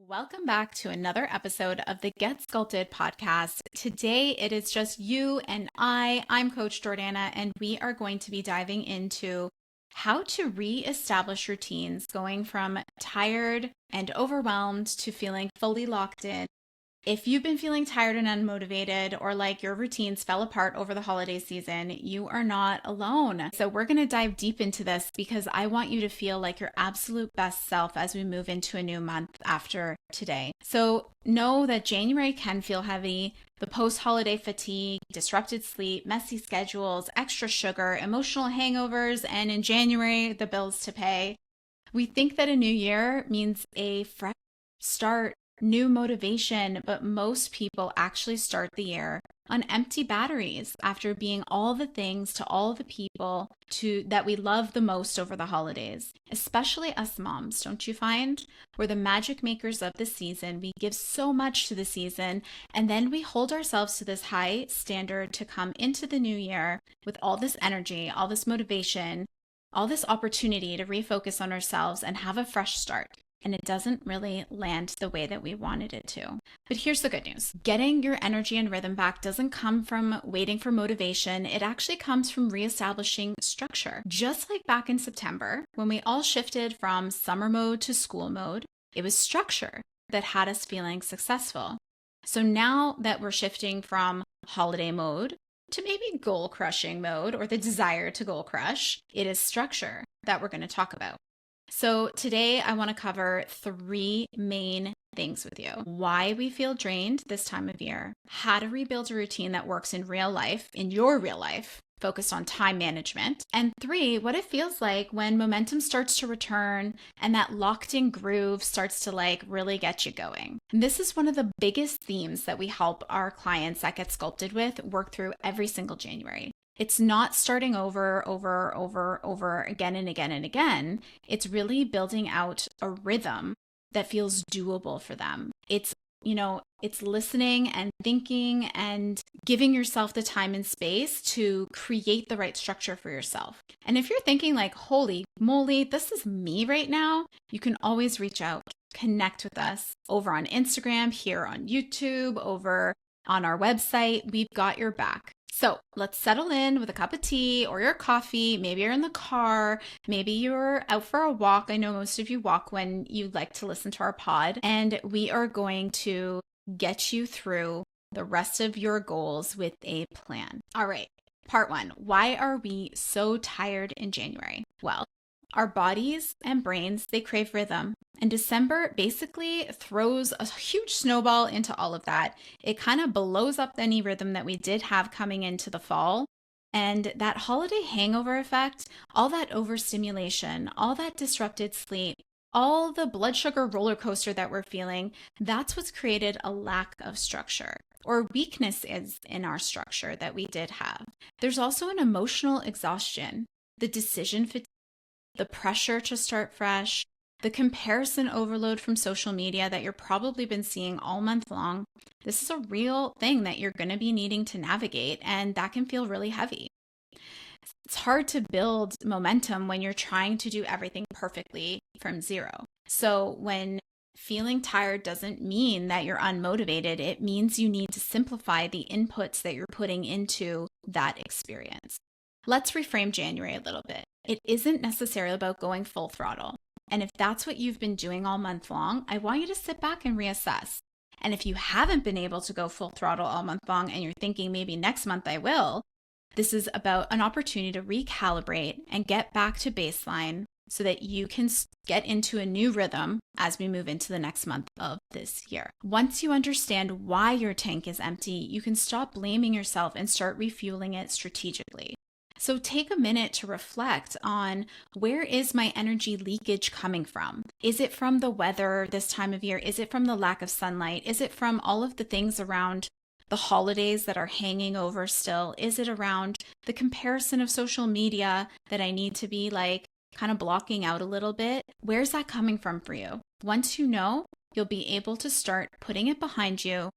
Welcome back to another episode of the Get Sculpted podcast. Today it is just you and I. I'm Coach Jordana, and we are going to be diving into how to reestablish routines going from tired and overwhelmed to feeling fully locked in. If you've been feeling tired and unmotivated, or like your routines fell apart over the holiday season, you are not alone. So we're going to dive deep into this because I want you to feel like your absolute best self as we move into a new month after today. So know that January can feel heavy. The post-holiday fatigue, disrupted sleep, messy schedules, extra sugar, emotional hangovers, and in January, the bills to pay. We think that a new year means a fresh start, new motivation, but most people actually start the year on empty batteries after being all the things to all the people that we love the most over the holidays. Especially us moms, don't you find? We're the magic makers of the season. We give so much to the season, and then we hold ourselves to this high standard to come into the new year with all this energy, all this motivation, all this opportunity to refocus on ourselves and have a fresh start. And it doesn't really land the way that we wanted it to. But here's the good news. Getting your energy and rhythm back doesn't come from waiting for motivation. It actually comes from reestablishing structure. Just like back in September, when we all shifted from summer mode to school mode, it was structure that had us feeling successful. So now that we're shifting from holiday mode to maybe goal crushing mode, or the desire to goal crush, it is structure that we're going to talk about. So today I want to cover three main things with you. Why we feel drained this time of year, how to rebuild a routine that works in real life, in your real life, focused on time management, and three, what it feels like when momentum starts to return and that locked in groove starts to really get you going. And this is one of the biggest themes that we help our clients that Get Sculpted with work through every single January. It's not starting over again and again and again. It's really building out a rhythm that feels doable for them. It's listening and thinking and giving yourself the time and space to create the right structure for yourself. And if you're thinking like, holy moly, this is me right now, you can always reach out, connect with us over on Instagram, here on YouTube, over on our website. We've got your back. So let's settle in with a cup of tea or your coffee. Maybe you're in the car. Maybe you're out for a walk. I know most of you walk when you like to listen to our pod. And we are going to get you through the rest of your goals with a plan. All right. Part one, why are we so tired in January? Well, our bodies and brains, they crave rhythm. And December basically throws a huge snowball into all of that. It kind of blows up any rhythm that we did have coming into the fall. And that holiday hangover effect, all that overstimulation, all that disrupted sleep, all the blood sugar roller coaster that we're feeling, that's what's created a lack of structure, or weakness is in our structure that we did have. There's also an emotional exhaustion, the decision fatigue, the pressure to start fresh, the comparison overload from social media that you've probably been seeing all month long. This is a real thing that you're going to be needing to navigate, and that can feel really heavy. It's hard to build momentum when you're trying to do everything perfectly from zero. So when feeling tired doesn't mean that you're unmotivated, it means you need to simplify the inputs that you're putting into that experience. Let's reframe January a little bit. It isn't necessarily about going full throttle. And if that's what you've been doing all month long, I want you to sit back and reassess. And if you haven't been able to go full throttle all month long and you're thinking maybe next month I will, this is about an opportunity to recalibrate and get back to baseline so that you can get into a new rhythm as we move into the next month of this year. Once you understand why your tank is empty, you can stop blaming yourself and start refueling it strategically. So take a minute to reflect on, where is my energy leakage coming from? Is it from the weather this time of year? Is it from the lack of sunlight? Is it from all of the things around the holidays that are hanging over still? Is it around the comparison of social media that I need to be kind of blocking out a little bit? Where's that coming from for you? Once you know, you'll be able to start putting it behind you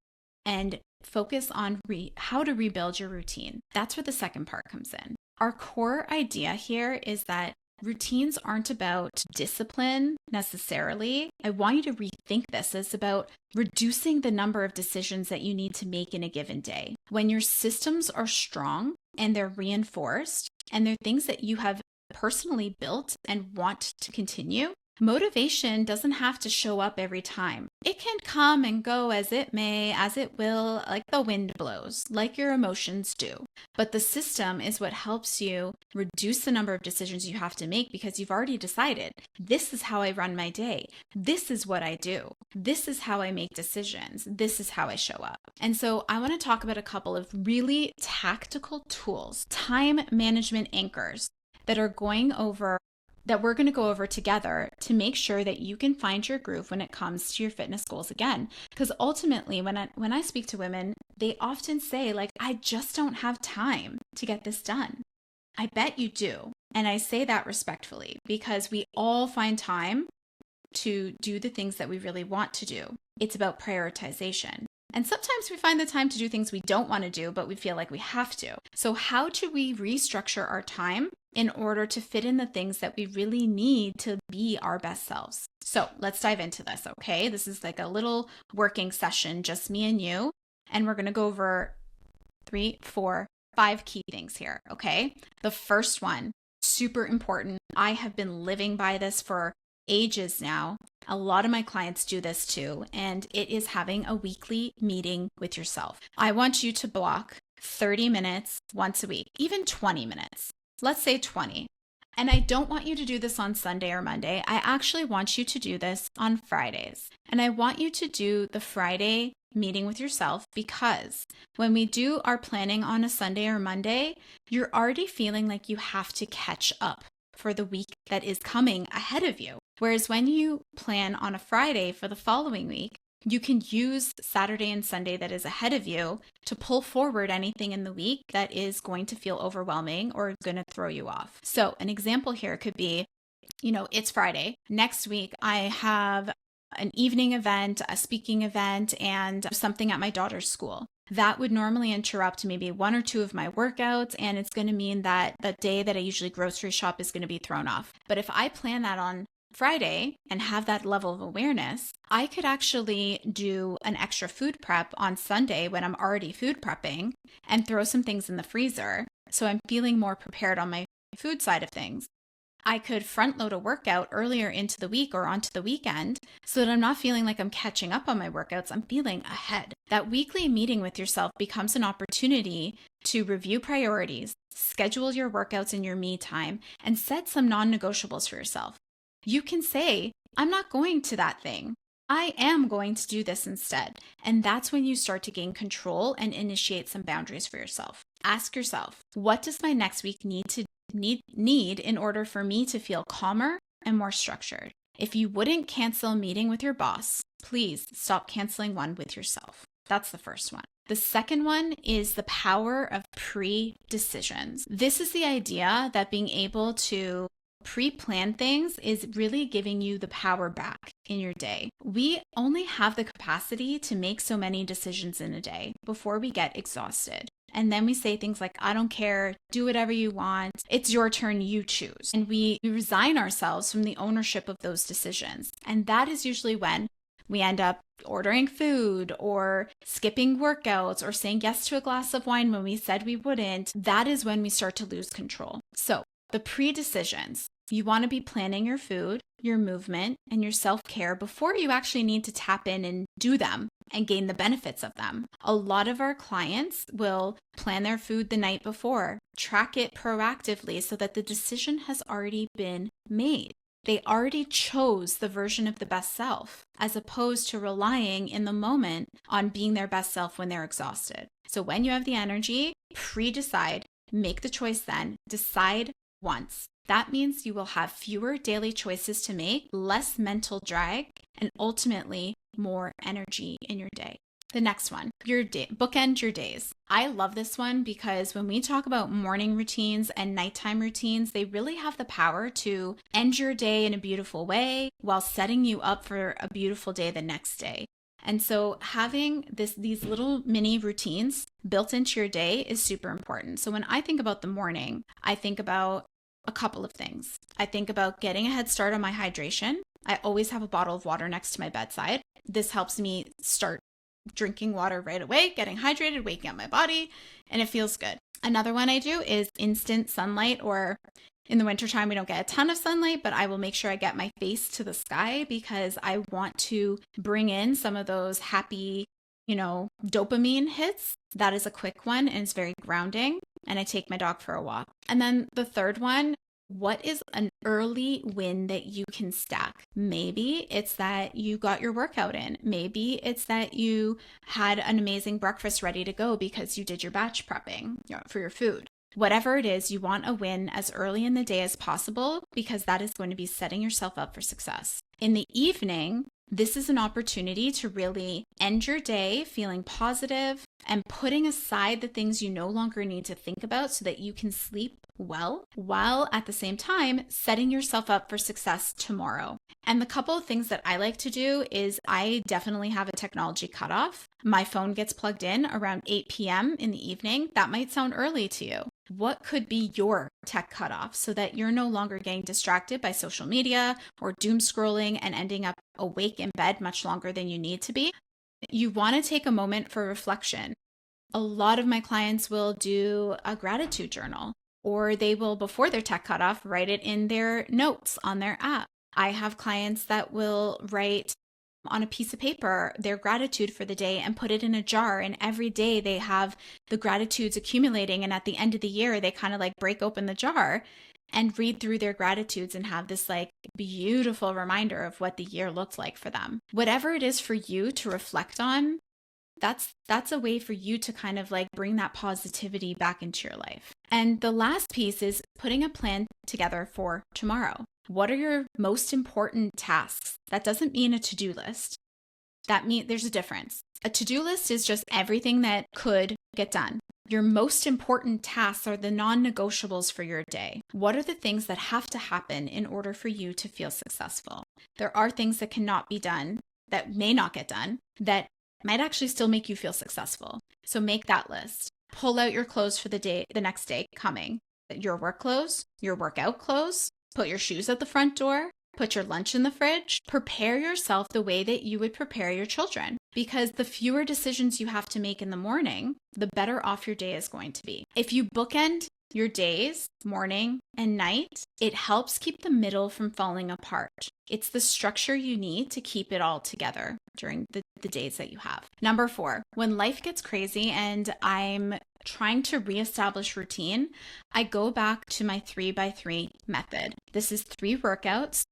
and focus on how to rebuild your routine. That's where the second part comes in. Our core idea here is that routines aren't about discipline necessarily. I want you to rethink this. It's about reducing the number of decisions that you need to make in a given day. When your systems are strong and they're reinforced and they're things that you have personally built and want to continue, motivation doesn't have to show up every time. It can come and go as it may, as it will, like the wind blows, like your emotions do. But the system is what helps you reduce the number of decisions you have to make because you've already decided, this is how I run my day. This is what I do. This is how I make decisions. This is how I show up. And so I want to talk about a couple of really tactical tools, time management anchors that we're going to go over together to make sure that you can find your groove when it comes to your fitness goals again. Because ultimately, when I speak to women, they often say, like, I just don't have time to get this done. I bet you do. And I say that respectfully because we all find time to do the things that we really want to do. It's about prioritization. And sometimes we find the time to do things we don't want to do, but we feel like we have to. So how do we restructure our time in order to fit in the things that we really need to be our best selves? So let's dive into this, okay? This is like a little working session, just me and you. And we're going to go over 3, 4, 5 key things here, okay? The first one, super important. I have been living by this for ages now. A lot of my clients do this too, and it is having a weekly meeting with yourself. I want you to block 30 minutes once a week, even 20 minutes. Let's say 20. And I don't want you to do this on Sunday or Monday. I actually want you to do this on Fridays. And I want you to do the Friday meeting with yourself because when we do our planning on a Sunday or Monday, you're already feeling like you have to catch up for the week that is coming ahead of you. Whereas when you plan on a Friday for the following week, you can use Saturday and Sunday that is ahead of you to pull forward anything in the week that is going to feel overwhelming or going to throw you off. So an example here could be, it's Friday. Next week, I have an evening event, a speaking event, and something at my daughter's school. That would normally interrupt maybe 1 or 2 of my workouts, and it's going to mean that the day that I usually grocery shop is going to be thrown off. But if I plan that on Friday and have that level of awareness, I could actually do an extra food prep on Sunday when I'm already food prepping and throw some things in the freezer. So I'm feeling more prepared on my food side of things. I could front load a workout earlier into the week or onto the weekend so that I'm not feeling like I'm catching up on my workouts. I'm feeling ahead. That weekly meeting with yourself becomes an opportunity to review priorities, schedule your workouts in your me time, and set some non-negotiables for yourself. You can say, I'm not going to that thing. I am going to do this instead. And that's when you start to gain control and initiate some boundaries for yourself. Ask yourself, what does my next week need in order for me to feel calmer and more structured? If you wouldn't cancel a meeting with your boss, please stop canceling one with yourself. That's the first one. The second one is the power of pre-decisions. This is the idea that being able to pre-plan things is really giving you the power back in your day. We only have the capacity to make so many decisions in a day before we get exhausted. And then we say things like, I don't care, do whatever you want, it's your turn, you choose. And we resign ourselves from the ownership of those decisions. And that is usually when we end up ordering food or skipping workouts or saying yes to a glass of wine when we said we wouldn't. That is when we start to lose control. So the pre-decisions. You want to be planning your food, your movement, and your self-care before you actually need to tap in and do them and gain the benefits of them. A lot of our clients will plan their food the night before, track it proactively so that the decision has already been made. They already chose the version of the best self, as opposed to relying in the moment on being their best self when they're exhausted. So when you have the energy, pre-decide, make the choice then, decide once. That means you will have fewer daily choices to make, less mental drag, and ultimately more energy in your day. The next one, your day, bookend your days. I love this one because when we talk about morning routines and nighttime routines, they really have the power to end your day in a beautiful way while setting you up for a beautiful day the next day. And so having these little mini routines built into your day is super important. So when I think about the morning, I think about a couple of things. I think about getting a head start on my hydration. I always have a bottle of water next to my bedside. This helps me start drinking water right away, getting hydrated, waking up my body, and it feels good. Another one I do is instant sunlight, or in the wintertime, we don't get a ton of sunlight, but I will make sure I get my face to the sky because I want to bring in some of those happy, dopamine hits. That is a quick one and it's very grounding. And I take my dog for a walk. And then the third one, what is an early win that you can stack? Maybe it's that you got your workout in. Maybe it's that you had an amazing breakfast ready to go because you did your batch prepping for your food. Whatever it is, you want a win as early in the day as possible because that is going to be setting yourself up for success. In the evening, this is an opportunity to really end your day feeling positive and putting aside the things you no longer need to think about so that you can sleep well, while at the same time setting yourself up for success tomorrow. And the couple of things that I like to do is I definitely have a technology cutoff. My phone gets plugged in around 8 p.m. in the evening. That might sound early to you. What could be your tech cutoff so that you're no longer getting distracted by social media or doom scrolling and ending up awake in bed much longer than you need to be? You want to take a moment for reflection. A lot of my clients will do a gratitude journal, or they will, before their tech cutoff, write it in their notes on their app. I have clients that will write on a piece of paper their gratitude for the day and put it in a jar, and every day they have the gratitudes accumulating, and at the end of the year they kind of like break open the jar and read through their gratitudes and have this like beautiful reminder of what the year looked like for them. Whatever it is for you to reflect on, that's a way for you to kind of like bring that positivity back into your life. And the last piece is putting a plan together for tomorrow. What are your most important tasks? That doesn't mean a to-do list. That means there's a difference. A to-do list is just everything that could get done. Your most important tasks are the non-negotiables for your day. What are the things that have to happen in order for you to feel successful? There are things that cannot be done, that may not get done, that might actually still make you feel successful. So make that list. Pull out your clothes for the next day coming. Your work clothes, your workout clothes, put your shoes at the front door, put your lunch in the fridge. Prepare yourself the way that you would prepare your children, because the fewer decisions you have to make in the morning, the better off your day is going to be. If you bookend your days, morning and night, it helps keep the middle from falling apart. It's the structure you need to keep it all together during the days that you have. Number 4, when life gets crazy and I'm trying to reestablish routine, I go back to my 3x3 method. This is 3 workouts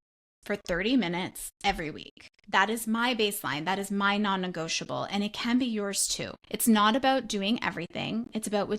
for 30 minutes every week. That is my baseline. That is my non-negotiable, and it can be yours too. It's not about doing everything. It's about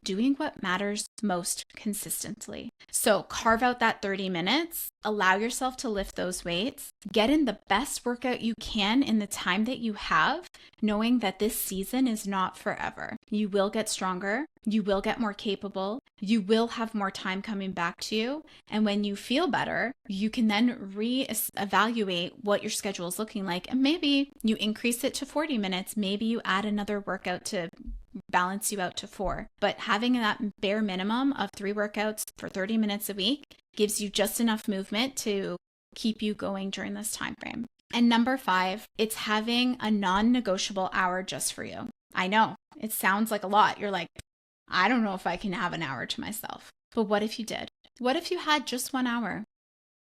doing what matters most consistently. So carve out that 30 minutes, allow yourself to lift those weights, get in the best workout you can in the time that you have, knowing that this season is not forever. You will get stronger, you will get more capable, you will have more time coming back to you. And when you feel better, you can then re-evaluate what your schedule is looking like. And maybe you increase it to 40 minutes, maybe you add another workout to balance you out to 4. But having that bare minimum of 3 workouts for 30 minutes a week gives you just enough movement to keep you going during this time frame. And number 5, it's having a non-negotiable hour just for you. I know it sounds like a lot. You're like, I don't know if I can have an hour to myself. But what if you did? What if you had just 1 hour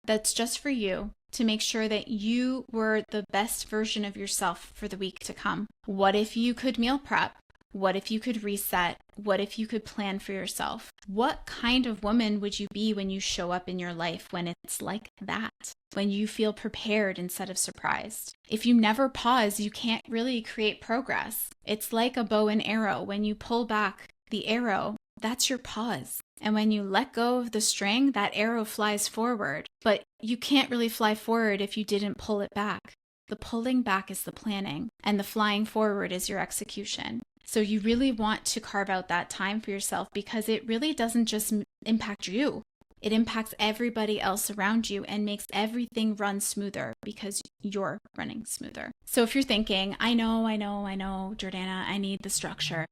that's just for you, to make sure that you were the best version of yourself for the week to come? What if you could meal prep? What if you could reset? What if you could plan for yourself? What kind of woman would you be when you show up in your life when it's like that? When you feel prepared instead of surprised? If you never pause, you can't really create progress. It's like a bow and arrow. When you pull back the arrow, that's your pause. And when you let go of the string, that arrow flies forward. But you can't really fly forward if you didn't pull it back. The pulling back is the planning, and the flying forward is your execution. So you really want to carve out that time for yourself, because it really doesn't just impact you. It impacts everybody else around you and makes everything run smoother because you're running smoother. So if you're thinking, I know, Jordana, I need the structure.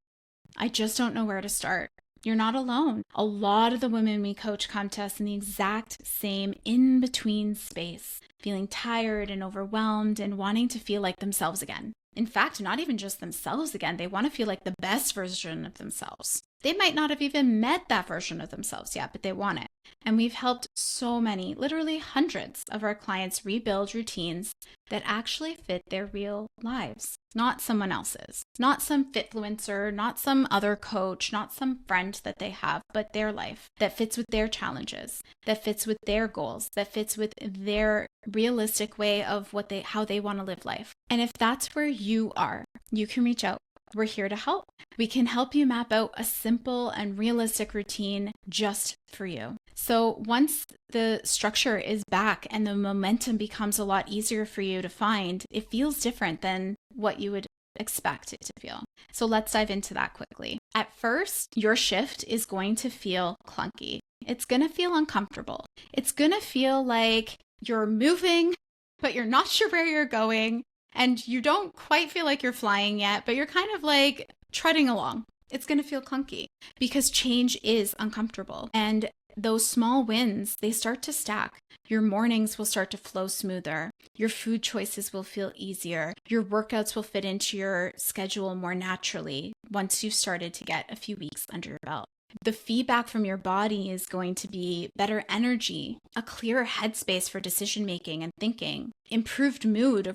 I just don't know where to start. You're not alone. A lot of the women we coach come to us in the exact same in-between space, feeling tired and overwhelmed and wanting to feel like themselves again. In fact, not even just themselves again, they want to feel like the best version of themselves. They might not have even met that version of themselves yet, but they want it. And we've helped so many, literally hundreds of our clients rebuild routines that actually fit their real lives, not someone else's, not some fitfluencer, not some other coach, not some friend that they have, but their life that fits with their challenges, that fits with their goals, that fits with their realistic way of how they want to live life. And if that's where you are, you can reach out. We're here to help. We can help you map out a simple and realistic routine just for you. So once the structure is back and the momentum becomes a lot easier for you to find, it feels different than what you would expect it to feel. So let's dive into that quickly. At first, your shift is going to feel clunky. It's going to feel uncomfortable. It's going to feel like you're moving, but you're not sure where you're going. And you don't quite feel like you're flying yet, but you're kind of like treading along. It's going to feel clunky because change is uncomfortable. And those small wins, they start to stack. Your mornings will start to flow smoother. Your food choices will feel easier. Your workouts will fit into your schedule more naturally once you've started to get a few weeks under your belt. The feedback from your body is going to be better energy, a clearer headspace for decision making and thinking, improved mood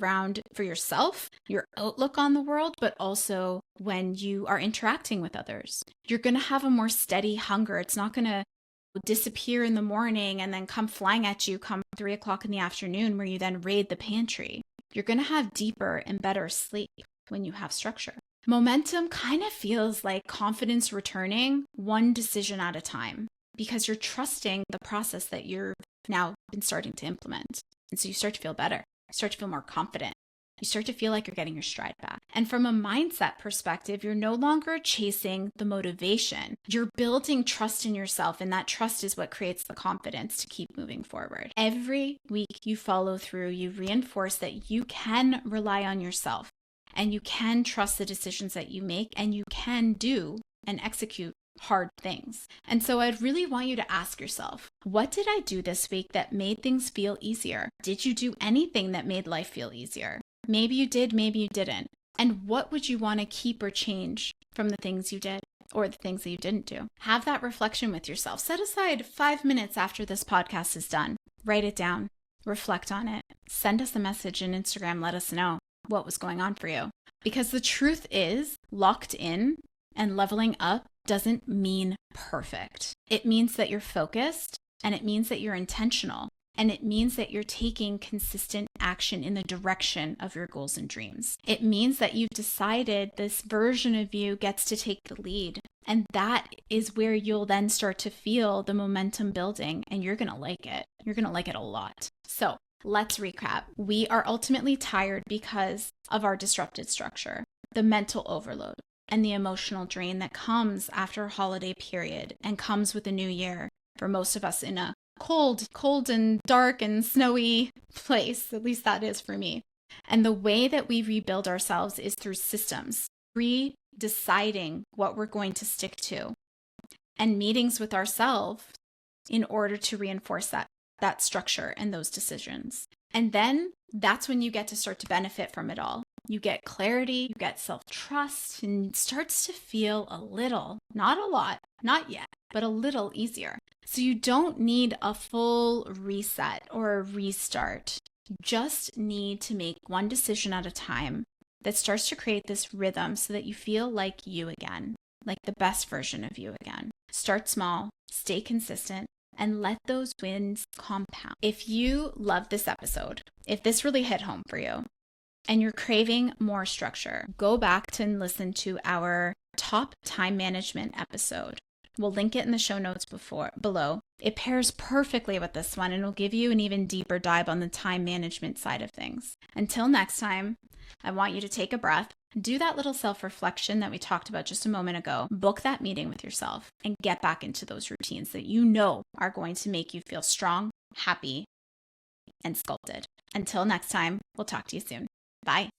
for yourself, your outlook on the world, but also when you are interacting with others. You're going to have a more steady hunger. It's not going to disappear in the morning and then come flying at you come 3 o'clock in the afternoon where you then raid the pantry. You're going to have deeper and better sleep when you have structure. Momentum kind of feels like confidence returning one decision at a time because you're trusting the process that you've now been starting to implement. And so you start to feel better, you start to feel more confident. You start to feel like you're getting your stride back. And from a mindset perspective, you're no longer chasing the motivation. You're building trust in yourself, and that trust is what creates the confidence to keep moving forward. Every week you follow through, you reinforce that you can rely on yourself. And you can trust the decisions that you make, and you can do and execute hard things. And so I'd really want you to ask yourself, what did I do this week that made things feel easier? Did you do anything that made life feel easier? Maybe you did, maybe you didn't. And what would you want to keep or change from the things you did or the things that you didn't do? Have that reflection with yourself. Set aside 5 minutes after this podcast is done. Write it down. Reflect on it. Send us a message on Instagram. Let us know what was going on for you. Because the truth is, locked in and leveling up doesn't mean perfect. It means that you're focused, and it means that you're intentional, and it means that you're taking consistent action in the direction of your goals and dreams. It means that you've decided this version of you gets to take the lead, and that is where you'll then start to feel the momentum building, and you're going to like it. You're going to like it a lot. So let's recap. We are ultimately tired because of our disrupted structure, the mental overload, and the emotional drain that comes after a holiday period and comes with a new year for most of us in a cold and dark and snowy place. At least that is for me. And the way that we rebuild ourselves is through systems, deciding what we're going to stick to, and meetings with ourselves in order to reinforce that structure and those decisions. And then that's when you get to start to benefit from it all. You get clarity, you get self-trust, and it starts to feel a little, not a lot, not yet, but a little easier. So you don't need a full reset or a restart. You just need to make one decision at a time that starts to create this rhythm so that you feel like you again, like the best version of you again. Start small, stay consistent, and let those wins compound. If you love this episode, if this really hit home for you, and you're craving more structure, go back and listen to our top time management episode. We'll link it in the show notes below. It pairs perfectly with this one and will give you an even deeper dive on the time management side of things. Until next time, I want you to take a breath, do that little self-reflection that we talked about just a moment ago, book that meeting with yourself, and get back into those routines that you know are going to make you feel strong, happy, and sculpted. Until next time, we'll talk to you soon. Bye.